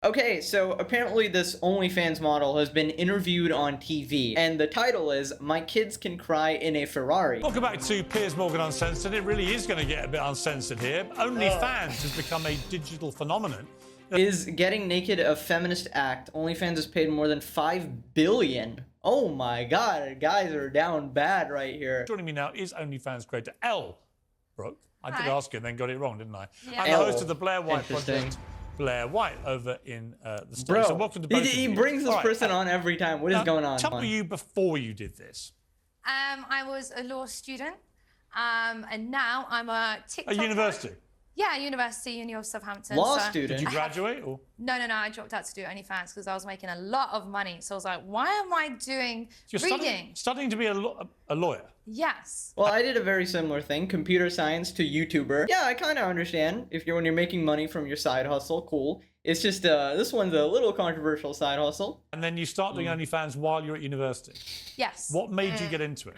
Okay, so apparently this OnlyFans model has been interviewed on TV, and the title is "My Kids Can Cry in a Ferrari." Welcome back to Piers Morgan Uncensored. It really is going to get a bit uncensored here. OnlyFans has become a digital phenomenon. Is getting naked a feminist act? OnlyFans has paid more than $5 billion. Oh my god, guys are down bad right here. Joining me now is OnlyFans creator Elle Brooke. I did ask you and then got it wrong, didn't I? Yeah. I'm the host of the Blair White Interesting. Project, Blair White, over in the States. Bro, So welcome to both of he you. brings this All right, person on every time. What is going on? Tell me you before you did this. I was a law student, and now I'm a TikTok. At university? Yeah, Uni of Southampton. Law so student? Did you graduate or? No, I dropped out to do OnlyFans because I was making a lot of money. So I was like, why am I doing You're reading? studying to be a lawyer? Yes. Well, I did a very similar thing, computer science to YouTuber. Yeah, I kind of understand when you're making money from your side hustle, cool. It's just, this one's a little controversial side hustle. And then you start doing OnlyFans while you're at university. Yes. What made you get into it?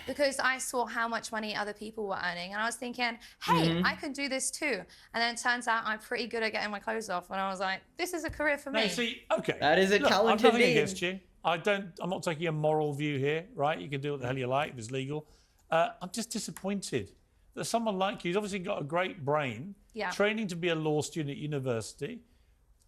Because I saw how much money other people were earning, and I was thinking, hey, I can do this too. And then it turns out I'm pretty good at getting my clothes off, and I was like, this is a career for me. No, see, okay. That is a Look, talented I've nothing name. against you. I'm not taking a moral view here, right? You can do what the hell you like if it's legal. I'm just disappointed that someone like you, who's obviously got a great brain, training to be a law student at university,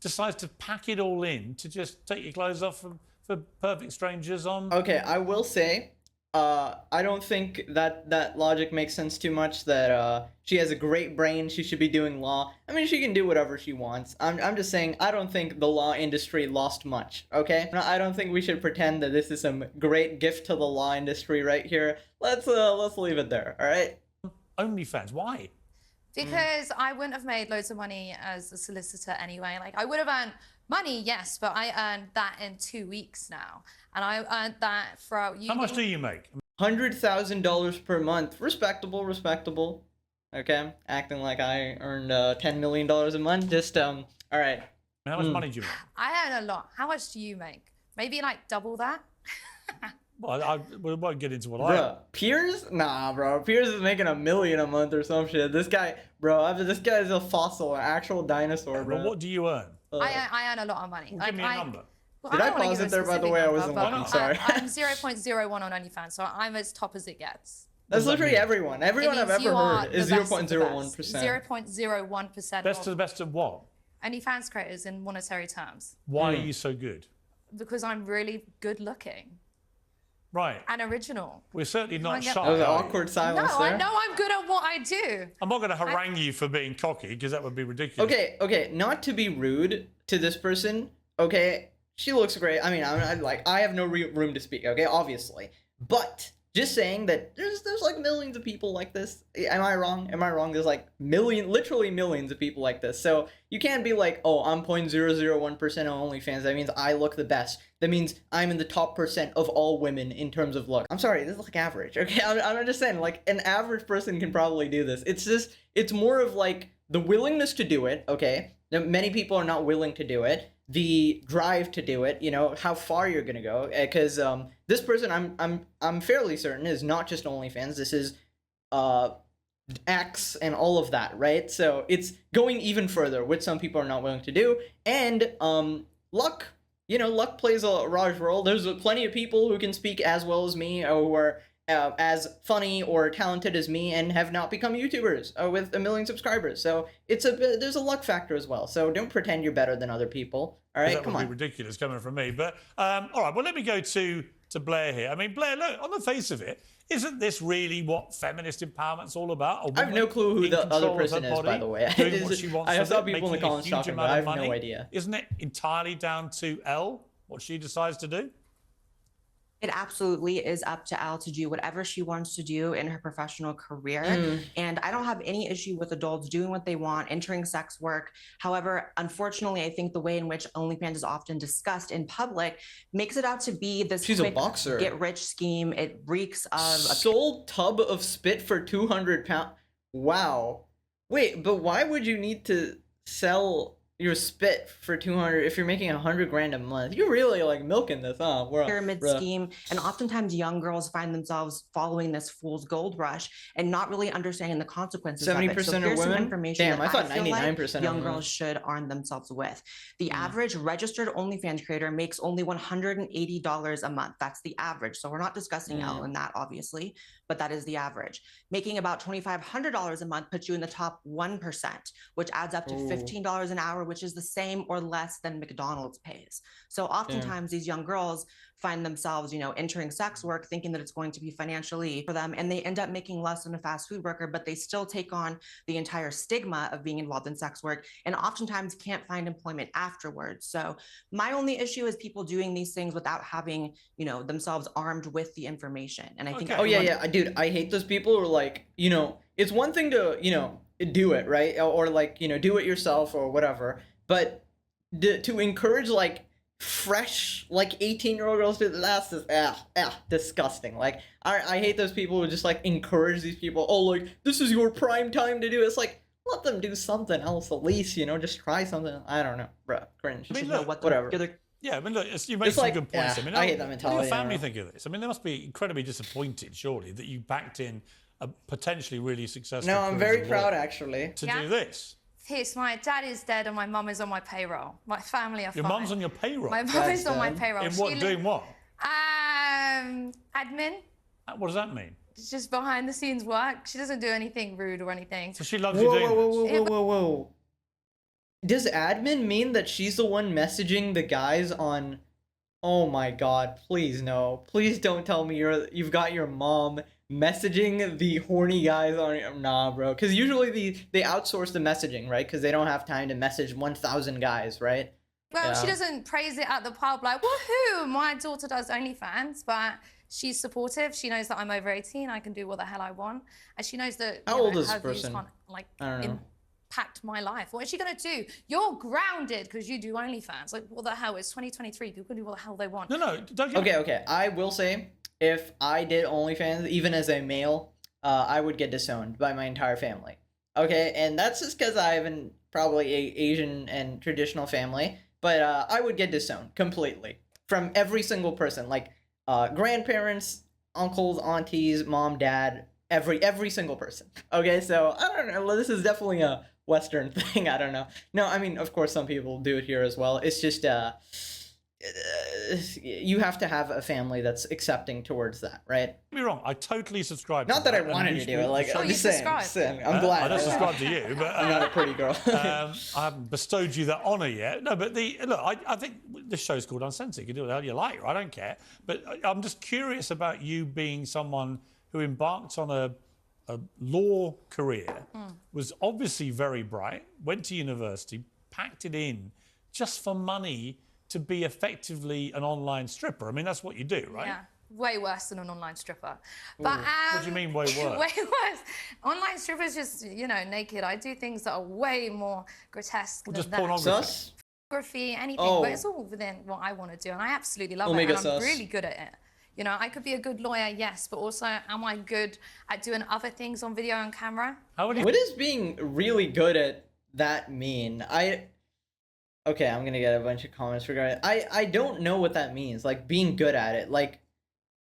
decides to pack it all in to just take your clothes off for perfect strangers on... Okay, I will say, I don't think that logic makes sense too much, that she has a great brain, she should be doing law. I mean, she can do whatever she wants. I'm just saying, I don't think the law industry lost much, okay? I don't think we should pretend that this is some great gift to the law industry right here. Let's leave it there, all right? OnlyFans, why? Because I wouldn't have made loads of money as a solicitor anyway. Like, I would have earned money, yes, but I earned that in 2 weeks now. And I earned that throughout uni. How much do you make? $100,000 per month. Respectable. Okay? Acting like I earned $10 million a month. Just, all right. How much money do you make? I earn a lot. How much do you make? Maybe like double that? Well, we won't get into what I... Bro, Piers? Nah, bro. Piers is making $1 million a month or some shit. This guy, bro, this guy is a fossil, an actual dinosaur, bro. But what do you earn? I earn a lot of money. Well, give me a number. Well, Did I don't wanna pause give it a there, by the specific way? I number, wasn't but looking, sorry. I'm 0.01 on OnlyFans, so I'm as top as it gets. That's literally everyone. Everyone I've ever heard is 0.01%. 0.01%. Best to the best of what? OnlyFans creators in monetary terms. Why are you so good? Because I'm really good looking Right. and original. We're certainly not shy. That was an are you? awkward silence No, there. I know I'm good at what I do. I'm not going to harangue you for being cocky, because that would be ridiculous. Okay, not to be rude to this person, okay, she looks great. I mean, I have no room to speak, okay, obviously. But just saying that there's like millions of people like this. Am I wrong? There's like literally millions of people like this. So you can't be like, oh, I'm 0.001% on OnlyFans. That means I look the best. That means I'm in the top percent of all women in terms of look. I'm sorry, this is like average, okay? I'm just saying, like, an average person can probably do this. It's more of like the willingness to do it, okay? Now, many people are not willing to do it. The drive to do it, how far you're gonna go, because this person I'm fairly certain is not just OnlyFans. This is X and all of that, right? So it's going even further, which some people are not willing to do, and luck. Luck plays a large role. There's plenty of people who can speak as well as me, or who are as funny or talented as me and have not become YouTubers with 1 million subscribers. So there's a luck factor as well. So don't pretend you're better than other people. All right, come on. That would be ridiculous coming from me. But all right, well, let me go to Blair here. I mean, Blair, look, on the face of it, isn't this really what feminist empowerment's all about? I have no clue who the other person is, by the way. Doing what she wants I with saw it, people in the making a comments huge talking amount about it. I of have money. no idea. Isn't it entirely down to Elle, what she decides to do? It absolutely is up to Elle to do whatever she wants to do in her professional career. And I don't have any issue with adults doing what they want, entering sex work. However, unfortunately, I think the way in which OnlyFans is often discussed in public makes it out to be this She's a quick boxer. get-rich scheme. It reeks of... Sold tub of spit for 200 pounds. Wow. Wait, but why would you need to sell you're spit for 200 if you're making 100 grand a month. You're really like milking this, huh? Pyramid scheme, and oftentimes young girls find themselves following this fool's gold rush and not really understanding the consequences of it. 70% So of here's some women? information Damn, that I thought feel 99% like young of women. girls should arm themselves with. The average registered OnlyFans creator makes only $180 a month. That's the average. So we're not discussing Elle in that, obviously, but that is the average. Making about $2,500 a month puts you in the top 1%, which adds up to $15 an hour, which is the same or less than McDonald's pays. So oftentimes these young girls find themselves, you know, entering sex work thinking that it's going to be financially for them, and they end up making less than a fast food worker, but they still take on the entire stigma of being involved in sex work and oftentimes can't find employment afterwards. So my only issue is people doing these things without having, you know, themselves armed with the information. And I think Oh yeah, dude, I hate those people who are like, you know, it's one thing to, you know, do it, right? Or like, you know, do it yourself or whatever, but to encourage like fresh like 18-year-old girls to, that's just disgusting. Like I hate those people who just like encourage these people, oh, like this is your prime time to do it. It's like, let them do something else at least, you know, just try something. I don't know, bro, cringe. I mean, look, whatever. Yeah, I mean, look, you make some good points. Yeah, I mean, I hate that what mentality. do your family think of this? I mean, they must be incredibly disappointed, surely, that you backed in a potentially really successful. No, I'm very proud, actually, to do this. Yes, my dad is dead and my mum is on my payroll. My family are fine. Your mum's on your payroll? My mum is on my payroll. In what, doing what? Admin. What does that mean? It's just behind the scenes work. She doesn't do anything rude or anything. So she loves you doing this? Whoa. Does admin mean that she's the one messaging the guys on... Oh my god, please no. Please don't tell me you've got your mom messaging the horny guys on... Nah, bro. Because usually they outsource the messaging, right? Because they don't have time to message 1,000 guys, right? Well, she doesn't praise it at the pub like, woohoo, my daughter does OnlyFans, but she's supportive. She knows that I'm over 18, I can do what the hell I want. And she knows that How old is this person? Can't, like, I don't know. impact my life. What is she gonna do? You're grounded because you do OnlyFans. Like, what the hell? It's 2023. People can do what the hell they want. No, don't get Okay. I will say, if I did OnlyFans, even as a male, I would get disowned by my entire family. Okay, and that's just because I have probably a Asian and traditional family, but I would get disowned completely from every single person, like grandparents, uncles, aunties, mom, dad, every single person. Okay, so I don't know. This is definitely a Western thing. I don't know. No, I mean, of course, some people do it here as well. It's just you have to have a family that's accepting towards that, right? Don't get me wrong, I totally subscribe. Not that I wanted to do it. Like, I'm just saying. I'm glad. I don't subscribe to you, but I'm not a pretty girl. I haven't bestowed you that honour yet. No, but look, I think this show's called Uncensored. You can do what the hell you like. I don't care. But I'm just curious about you being someone who embarked on a law career, was obviously very bright, went to university, packed it in just for money to be effectively an online stripper. I mean, that's what you do, right? Yeah, way worse than an online stripper. But what do you mean way worse? Way worse. Online strippers just, you know, naked. I do things that are way more grotesque than just that. pornography. Pornography, anything, but it's all within what I want to do, and I absolutely love it, and I'm really good at it. You know, I could be a good lawyer, yes, but also, am I good at doing other things on video and camera? What does being really good at that mean? Okay, I'm gonna get a bunch of comments regarding it. I don't know what that means, like, being good at it. Like,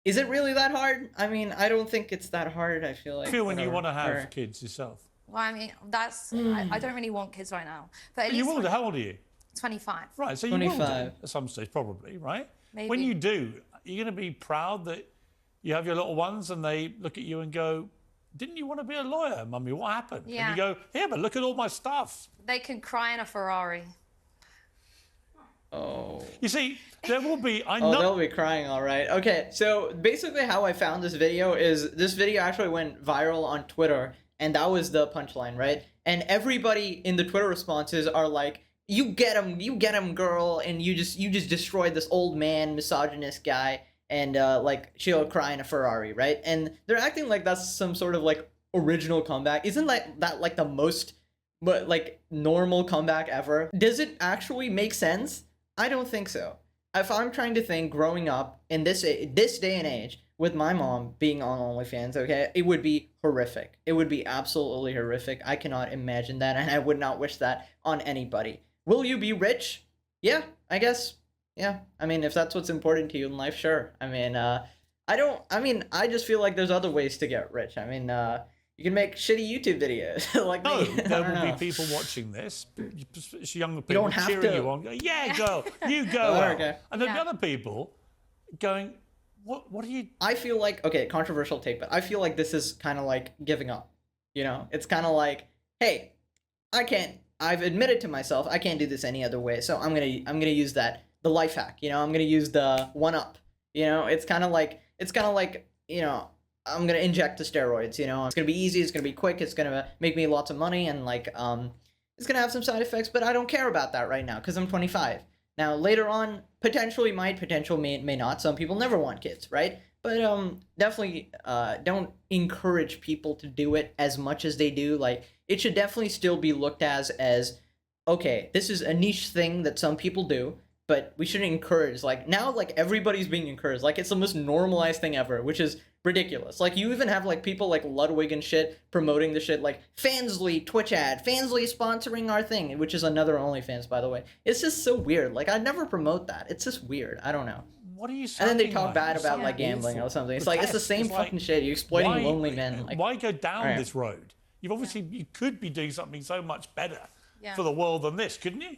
is it really that hard? I mean, I don't think it's that hard, I feel like. Feel when you want to have kids yourself? Well, I mean, that's... I don't really want kids right now. But at you least will, how old are you? 25. Right, so you will do at some stage, probably, right? Maybe. When you do, you're going to be proud that you have your little ones and they look at you and go, didn't you want to be a lawyer, Mummy? What happened? Yeah. And you go, yeah, but look at all my stuff. They can cry in a Ferrari. Oh. You see, there will be... they'll be crying, all right. Okay, so basically how I found this video is this video actually went viral on Twitter, and that was the punchline, right? And everybody in the Twitter responses are like, you get him, girl, and you just destroyed this old man, misogynist guy, and like she'll cry in a Ferrari, right? And they're acting like that's some sort of like original comeback. Isn't that like the most like normal comeback ever? Does it actually make sense? I don't think so. If I'm trying to think growing up in this day and age with my mom being on OnlyFans, okay, it would be horrific. It would be absolutely horrific. I cannot imagine that, and I would not wish that on anybody. Will you be rich? Yeah, I guess. Yeah, I mean, if that's what's important to you in life, sure. I mean, I just feel like there's other ways to get rich. I mean, you can make shitty YouTube videos like No, me. there will be people watching this, younger people don't have cheering to. you on. Go, yeah, girl, you go. Oh, Al. okay. And there'll be other people going, what are you? I feel like, okay, controversial take, but I feel like this is kind of like giving up. You know, it's kind of like, hey, I've admitted to myself I can't do this any other way, so I'm gonna use the life hack. You know, I'm gonna use the one up. You know, it's kind of like you know, I'm gonna inject the steroids. You know, it's gonna be easy, it's gonna be quick, it's gonna make me lots of money, and like it's gonna have some side effects, but I don't care about that right now because I'm 25. Now later on, potentially may not. Some people never want kids, right? But definitely don't encourage people to do it as much as they do. Like, it should definitely still be looked as okay, this is a niche thing that some people do, but we shouldn't encourage. Like, now, like, everybody's being encouraged. Like, it's the most normalized thing ever, which is ridiculous. Like, you even have like people like Ludwig and shit promoting the shit, like Fansly Twitch ad, Fansly sponsoring our thing, which is another OnlyFans, by the way. It's just so weird. Like, I'd never promote that. It's just weird. I don't know. What are you And then they talk like? bad about like gambling or something. It's like, it's the same fucking shit. You're exploiting lonely men. Like, why go down this road? You've obviously you could be doing something so much better for the world than this, couldn't you?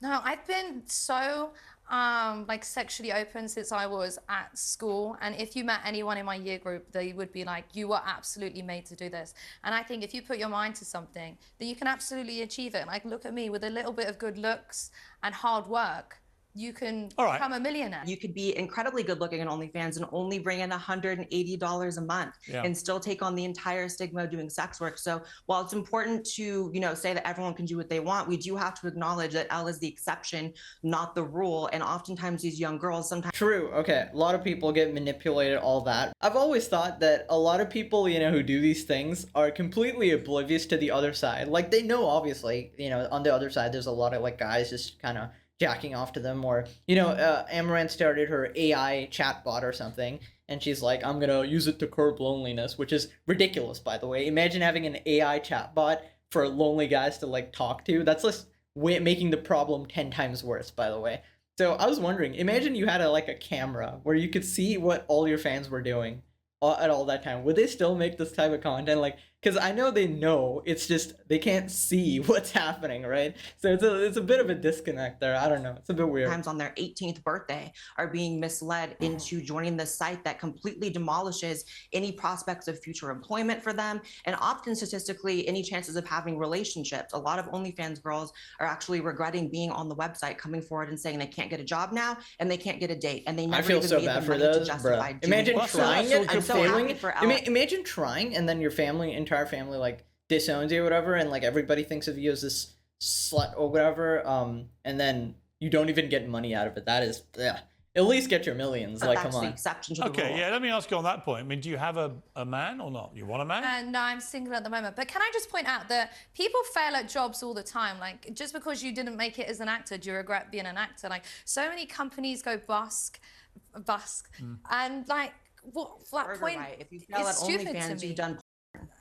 No, I've been so like sexually open since I was at school, and if you met anyone in my year group, they would be like, you were absolutely made to do this. And I think if you put your mind to something, then you can absolutely achieve it. Like, look at me, with a little bit of good looks and hard work, you can become a millionaire. You could be incredibly good looking on OnlyFans and only bring in $180 a month and still take on the entire stigma of doing sex work. So while it's important to, you know, say that everyone can do what they want, we do have to acknowledge that Elle is the exception, not the rule. And oftentimes these young girls sometimes... True, okay. A lot of people get manipulated, all that. I've always thought that a lot of people, you know, who do these things are completely oblivious to the other side. Like, they know, obviously, you know, on the other side, there's a lot of, like, guys just kind of jacking off to them, or, you know, Amaranth started her AI chatbot or something, and she's like, I'm gonna use it to curb loneliness, which is ridiculous, by the way. Imagine having an AI chatbot for lonely guys to, like, talk to. That's just making the problem 10 times worse, by the way. So I was wondering, imagine you had a camera where you could see what all your fans were doing at all that time. Would they still make this type of content? Like, because I know they know, it's just they can't see what's happening, right? So it's a bit of a disconnect there. I don't know. It's a bit weird. Times on their 18th birthday are being misled into joining the site that completely demolishes any prospects of future employment for them, and often statistically any chances of having relationships. A lot of OnlyFans girls are actually regretting being on the website, coming forward and saying they can't get a job now and they can't get a date, and they never even made the money to justify doing Imagine it. trying it and failing. For Imagine trying, and then your entire family like disowns you or whatever, and like everybody thinks of you as this slut or whatever, and then you don't even get money out of it. That is, yeah. At least get your millions. Like, come on. Exception to the Okay, rule. yeah, let me ask you on that point. I mean, do you have a man or not? You want a man? No, I'm single at the moment. But can I just point out that people fail at jobs all the time? Like, just because you didn't make it as an actor, do you regret being an actor? Like, so many companies go busk, and like, what that point? Right. If you fail at OnlyFans, you've done.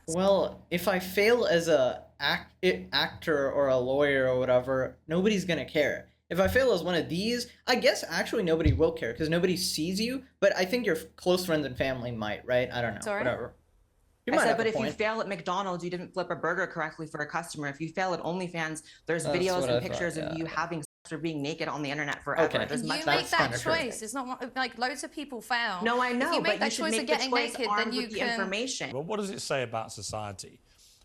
Well, if I fail as a actor or a lawyer or whatever, nobody's gonna care. If I fail as one of these, I guess actually nobody will care because nobody sees you, but I think your close friends and family might, right? I don't know. Sorry? Whatever. I said, but if you fail at McDonald's, you didn't flip a burger correctly for a customer. If you fail at OnlyFans, there's videos and pictures of you having sex or being naked on the internet forever. Okay. You make that choice. It's not like loads of people fail. No, I know, if you make but that you should choice make of the getting choice naked, armed then you with the can. information. Well, what does it say about society?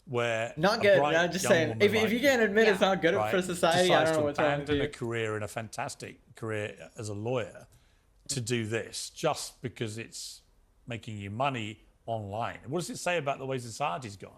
Where not good. I'm just saying, if you can't admit it's not good for society, I don't know what's wrong with you. A career and a fantastic career as a lawyer to do this just because it's making you money online. What does it say about the way society's gone?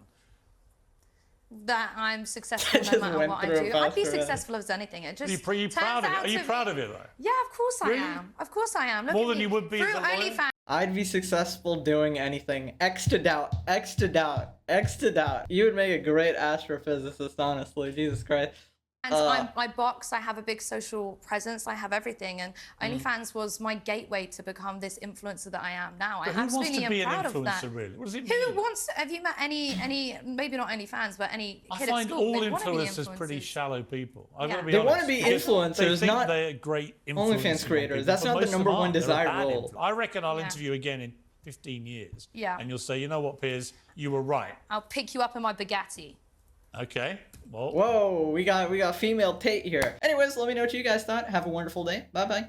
That I'm successful no matter what I do. I'd be successful as anything. It just are you proud of it? Are you proud of it though? Yeah, of course I am. Of course I am. Look More than you would be as a lawyer? I'd be successful doing anything. X to doubt. X to doubt. X to doubt. You would make a great astrophysicist, honestly. Jesus Christ. And I box, I have a big social presence, I have everything, and OnlyFans was my gateway to become this influencer that I am now. But I who wants to absolutely be am an proud of that. influencer, really? What does it Who mean? wants? Have you met any? Maybe not OnlyFans, but any I kid find at school? all They wanna be influencers pretty shallow people. I've got to be They honest. want to be Because influencers, they think not they're great influencers OnlyFans on creators. people, That's but not the most of them number one aren't. They're a desired bad role. I reckon I'll interview again in 15 years. Yeah. And you'll say, you know what, Piers, you were right. I'll pick you up in my Bugatti. Okay. Well. Whoa, we got female Tate here. Anyways, let me know what you guys thought. Have a wonderful day. Bye bye.